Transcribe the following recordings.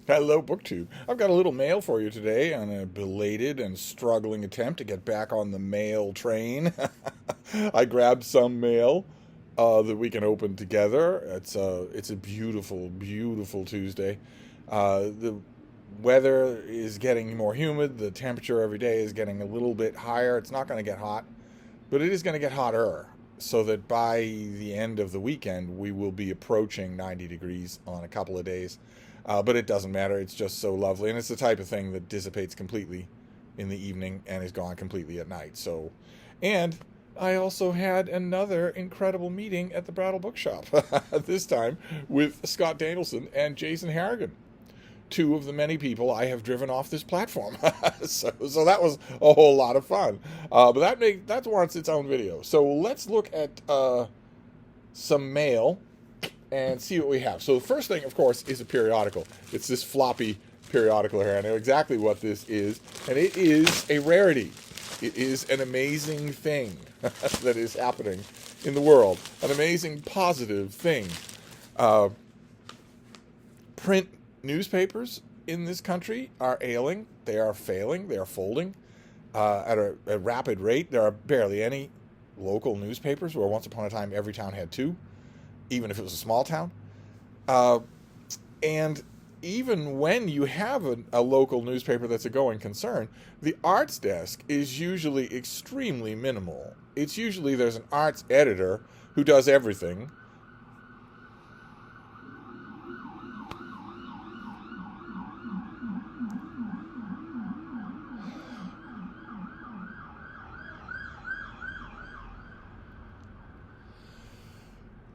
Hello, BookTube. I've got a little mail for you today on a belated and struggling attempt to get back on the mail train. I grabbed some mail that we can open together. It's a beautiful, beautiful Tuesday. The weather is getting more humid. The temperature every day is getting a little bit higher. It's not going to get hot, but it is going to get hotter. So that by the end of the weekend, we will be approaching 90 degrees on a couple of days. But it doesn't matter. It's just so lovely. And it's the type of thing that dissipates completely in the evening and is gone completely at night. So, and I also had another incredible meeting at the Brattle Bookshop, this time with Scott Danielson and Jason Harrigan, two of the many people I have driven off this platform. so that was a whole lot of fun. But that warrants its own video. So let's look at some mail and see what we have. So the first thing, of course, is a periodical. It's this floppy periodical here. I know exactly what this is, and it is a rarity. It is an amazing thing that is happening in the world, an amazing positive thing. Print newspapers in this country are ailing. They are failing. They are folding at a rapid rate. There are barely any local newspapers, where once upon a time every town had two, even if it was a small town. And even when you have a local newspaper that's a going concern, the arts desk is usually extremely minimal. It's usually there's an arts editor who does everything.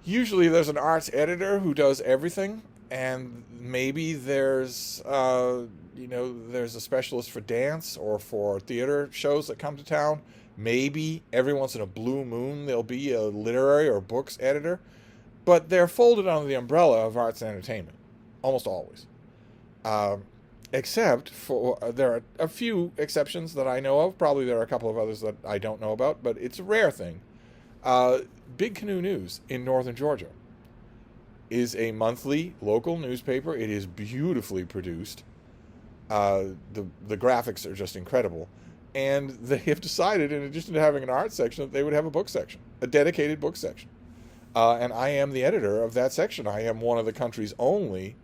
Usually there's an arts editor who does everything, and maybe there's there's a specialist for dance or for theater shows that come to town. Maybe every once in a blue moon there'll be a literary or books editor, but they're folded under the umbrella of arts and entertainment, almost always. Except for, there are a few exceptions that I know of. Probably there are a couple of others that I don't know about, but it's a rare thing. Big Canoe News in northern Georgia is a monthly local newspaper. It is beautifully produced. The graphics are just incredible. And they have decided, in addition to having an art section, that they would have a book section, a dedicated book section. And I am the editor of that section. I am one of the country's only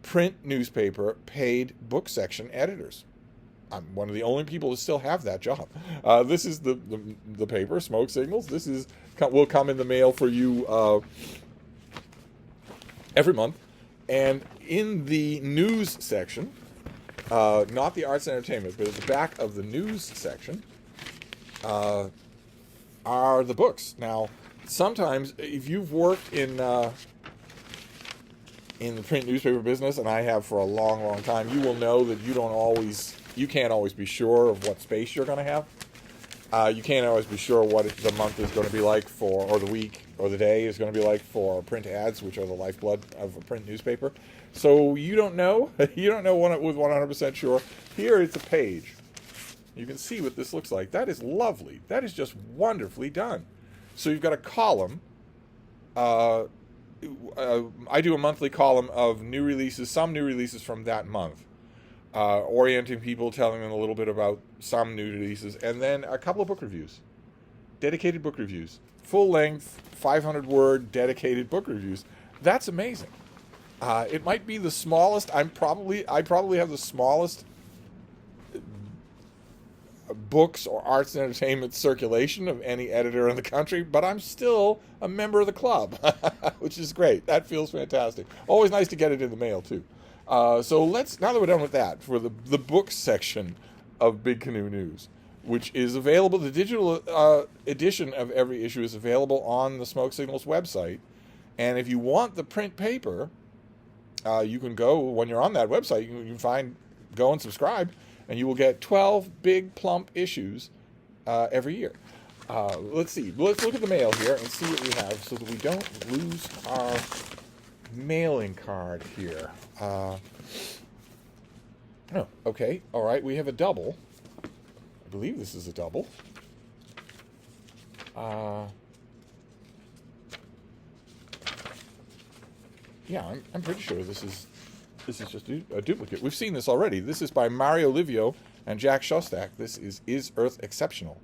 print newspaper paid book section editors. I'm one of the only people who still have that job. This is the paper, Smoke Signals. This will come in the mail for you every month. And in the news section, not the arts and entertainment, but at the back of the news section, are the books. Now, sometimes if you've worked in the print newspaper business, and I have for a long, long time, you will know that you can't always be sure of what space you're going to have. You can't always be sure what the month is going to be like or the week or the day is going to be like for print ads, which are the lifeblood of a print newspaper. So you don't know. You don't know with 100% sure. Here it's a page. You can see what this looks like. That is lovely. That is just wonderfully done. So you've got a column. I do a monthly column of new releases, some new releases from that month. Orienting people, telling them a little bit about some new releases, and then a couple of book reviews, dedicated book reviews, full-length, 500-word dedicated book reviews. That's amazing. It might be the smallest. I probably have the smallest books or arts and entertainment circulation of any editor in the country, but I'm still a member of the club, which is great. That feels fantastic. Always nice to get it in the mail too. So now that we're done with that, for the book section of Big Canoe News, which is available, the digital edition of every issue is available on the Smoke Signals website. And if you want the print paper, you can go, when you're on that website, you can go and subscribe, and you will get 12 big plump issues every year. Let's see. Let's look at the mail here and see what we have so that we don't lose our mailing card here. Okay. All right. We have a double. I believe this is a double. Yeah, I'm pretty sure this is This is just a duplicate. We've seen this already. This is by Mario Livio and Jack Shostak. This is Earth Exceptional,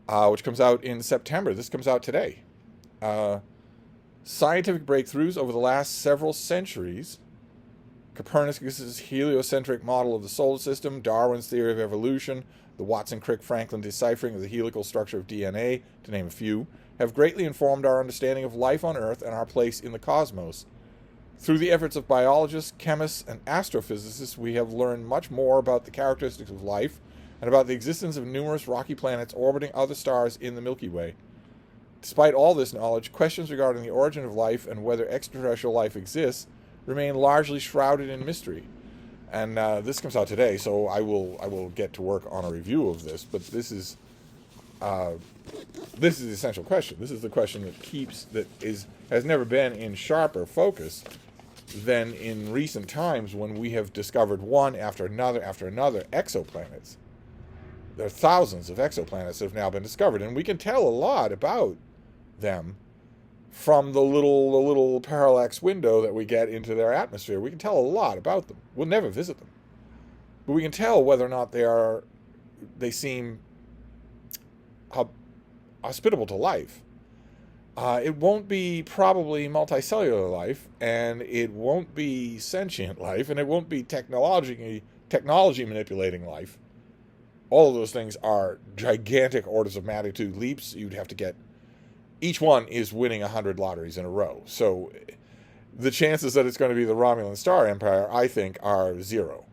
which comes out in September. This comes out today. Scientific breakthroughs over the last several centuries. Copernicus' heliocentric model of the solar system, Darwin's theory of evolution, the Watson-Crick-Franklin deciphering of the helical structure of DNA, to name a few, have greatly informed our understanding of life on Earth and our place in the cosmos. Through the efforts of biologists, chemists, and astrophysicists, we have learned much more about the characteristics of life and about the existence of numerous rocky planets orbiting other stars in the Milky Way. Despite all this knowledge, questions regarding the origin of life and whether extraterrestrial life exists remain largely shrouded in mystery. And this comes out today, so I will get to work on a review of this. But this is the essential question. This is the question has never been in sharper focus than in recent times, when we have discovered one after another exoplanets. There are thousands of exoplanets that have now been discovered, and we can tell a lot about them from the little parallax window that we get into their atmosphere. We can tell a lot about them. We'll never visit them, but we can tell whether or not they seem hospitable to life. It won't be probably multicellular life, and it won't be sentient life, and it won't be technology manipulating life. All of those things are gigantic orders of magnitude leaps. You'd have to get, each one is winning 100 lotteries in a row. So the chances that it's going to be the Romulan Star Empire, I think, are zero,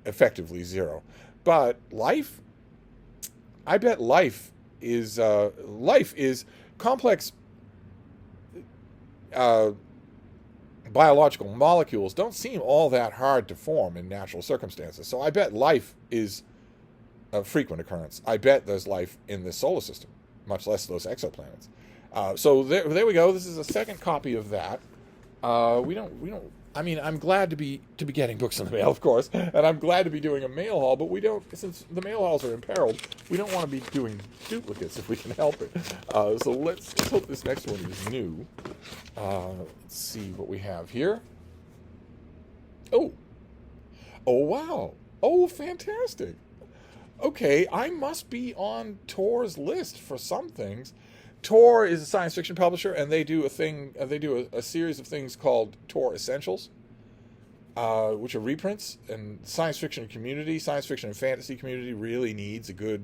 effectively zero. But life, I bet life is complex. Biological molecules don't seem all that hard to form in natural circumstances. So I bet life is a frequent occurrence. I bet there's life in this solar system, much less those exoplanets. So there we go. This is a second copy of that. I mean, I'm glad to be getting books in the mail, of course, and I'm glad to be doing a mail haul, but we don't, since the mail hauls are imperiled, we don't want to be doing duplicates if we can help it. So let's hope this next one is new. Let's see what we have here. Oh, wow. Oh, fantastic. Okay, I must be on Tor's list for some things. Tor is a science fiction publisher, and they do a series of things called Tor Essentials, which are reprints. And science fiction and fantasy community really needs a good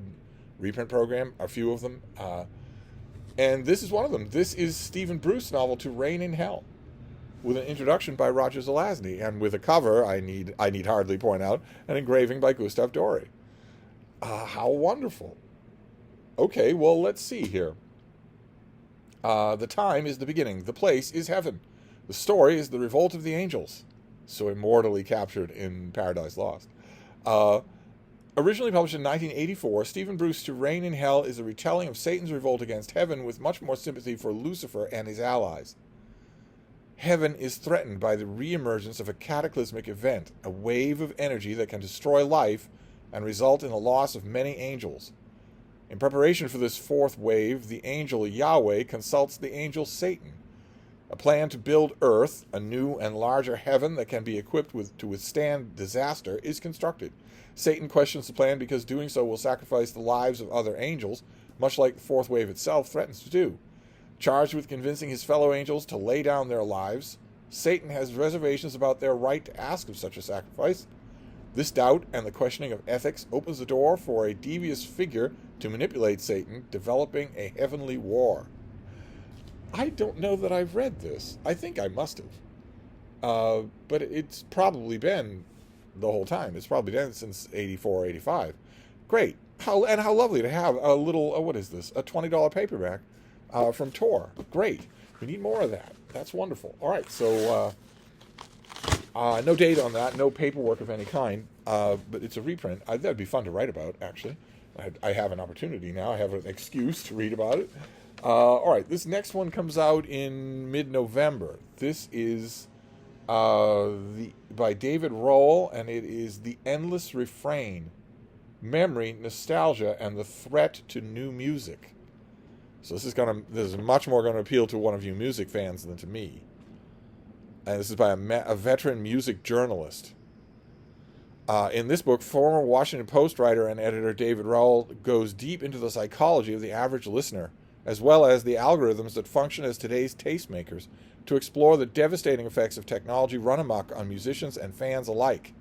reprint program. A few of them, and this is one of them. This is Stephen Bruce's novel To Reign in Hell, with an introduction by Roger Zelazny, and with a cover, I need hardly point out, an engraving by Gustave Doré. How wonderful! Okay, well, let's see here. The time is the beginning. The place is heaven. The story is the revolt of the angels, so immortally captured in Paradise Lost. Originally published in 1984, Stephen Bruce To Reign in Hell is a retelling of Satan's revolt against heaven, with much more sympathy for Lucifer and his allies. Heaven is threatened by the reemergence of a cataclysmic event, a wave of energy that can destroy life and result in the loss of many angels. In preparation for this fourth wave, the angel Yahweh consults the angel Satan. A plan to build Earth, a new and larger heaven that can be equipped to withstand disaster, is constructed. Satan questions the plan because doing so will sacrifice the lives of other angels, much like the fourth wave itself threatens to do. Charged with convincing his fellow angels to lay down their lives, Satan has reservations about their right to ask of such a sacrifice. This doubt and the questioning of ethics opens the door for a devious figure to manipulate Satan, developing a heavenly war. I don't know that I've read this. I think I must have. But it's probably been the whole time. It's probably been since 84 or 85. Great. How lovely to have a little, what is this? A $20 paperback from Tor. Great. We need more of that. That's wonderful. All right, so no date on that, no paperwork of any kind, but it's a reprint. That'd be fun to write about, actually. I have an opportunity now. I have an excuse to read about it. All right, this next one comes out in mid-November. This is by David Rohl, and it is The Endless Refrain, Memory, Nostalgia, and the Threat to New Music. So this is much more going to appeal to one of you music fans than to me. And this is by a veteran music journalist. In this book, former Washington Post writer and editor David Rowell goes deep into the psychology of the average listener, as well as the algorithms that function as today's tastemakers, to explore the devastating effects of technology run amok on musicians and fans alike.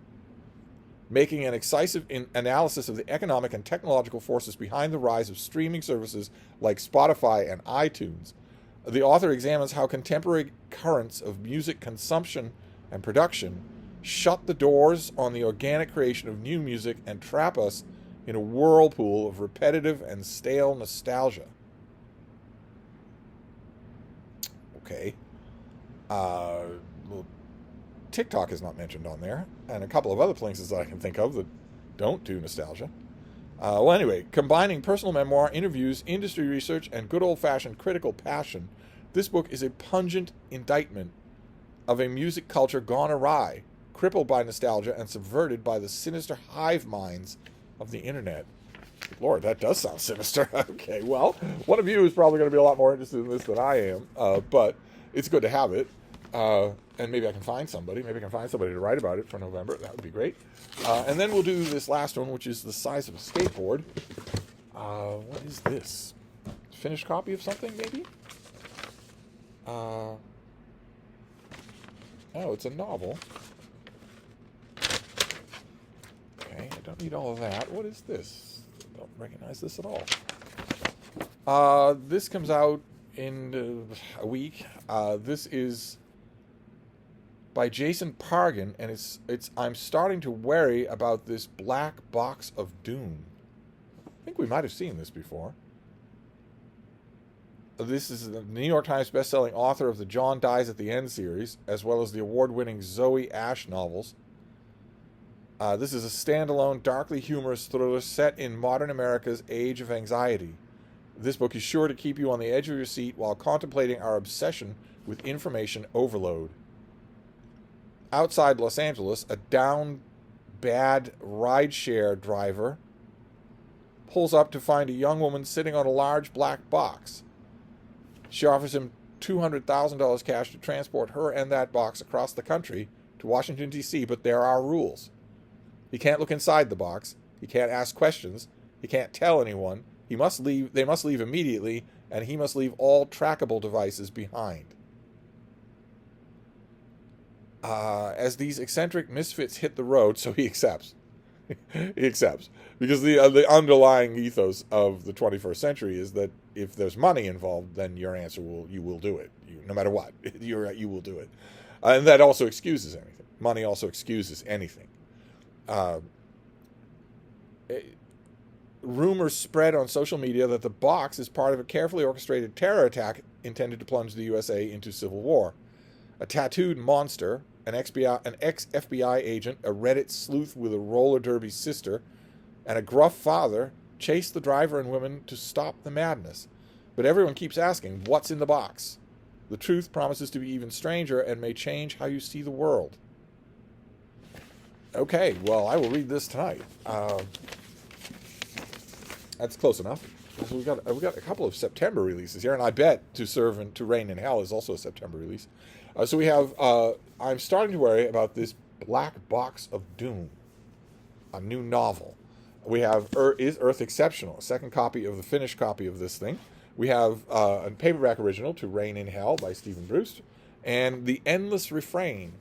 Making an incisive analysis of the economic and technological forces behind the rise of streaming services like Spotify and iTunes, the author examines how contemporary currents of music consumption and production shut the doors on the organic creation of new music and trap us in a whirlpool of repetitive and stale nostalgia. Okay. Well, TikTok is not mentioned on there, and a couple of other places that I can think of that don't do nostalgia. Well, anyway, combining personal memoir, interviews, industry research, and good old-fashioned critical passion, this book is a pungent indictment of a music culture gone awry, crippled by nostalgia and subverted by the sinister hive minds of the internet. Lord, that does sound sinister. Okay, well, one of you is probably going to be a lot more interested in this than I am, but it's good to have it. And maybe I can find somebody. Maybe I can find somebody to write about it for November. That would be great. And then we'll do this last one, which is the size of a skateboard. What is this? Finished copy of something, maybe? Oh, it's a novel. Okay, I don't need all of that. What is this? I don't recognize this at all. This comes out in a week. This is by Jason Pargin, and it's I'm starting to worry about this black box of doom. I think we might have seen this before. This is the New York Times bestselling author of the John Dies at the End series, as well as the award-winning Zoe Ash novels. This is a standalone, darkly humorous thriller set in modern America's age of anxiety. This book is sure to keep you on the edge of your seat while contemplating our obsession with information overload. Outside Los Angeles, a down bad rideshare driver pulls up to find a young woman sitting on a large black box. She offers him $200,000 cash to transport her and that box across the country to Washington, D.C., but there are rules. He can't look inside the box. He can't ask questions. He can't tell anyone. They must leave immediately, and he must leave all trackable devices behind. As these eccentric misfits hit the road, so he accepts. He accepts. Because the underlying ethos of the 21st century is that if there's money involved, then your answer you will do it. No matter what, you will do it. And that also excuses anything. Money also excuses anything. Rumors spread on social media that the box is part of a carefully orchestrated terror attack intended to plunge the USA into civil war. A tattooed monster, an ex-FBI agent, a Reddit sleuth with a roller derby sister, and a gruff father chase the driver and women to stop the madness. But everyone keeps asking, what's in the box? The truth promises to be even stranger and may change how you see the world. Okay, well, I will read this tonight. That's close enough. So we've got a couple of September releases here, and I bet To Serve and To Reign in Hell is also a September release. So we have, I'm starting to worry about this Black Box of Doom, a new novel. We have Is Earth Exceptional, a second copy of the finished copy of this thing. We have a paperback original, To Reign in Hell by Stephen Bruce, and The Endless Refrain,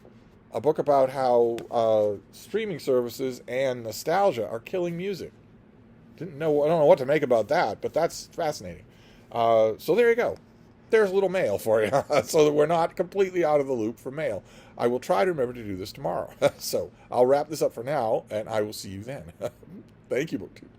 a book about how streaming services and nostalgia are killing music. I don't know what to make about that, but that's fascinating. So there you go. There's a little mail for you, so that we're not completely out of the loop for mail. I will try to remember to do this tomorrow. So I'll wrap this up for now, and I will see you then. Thank you, BookTube.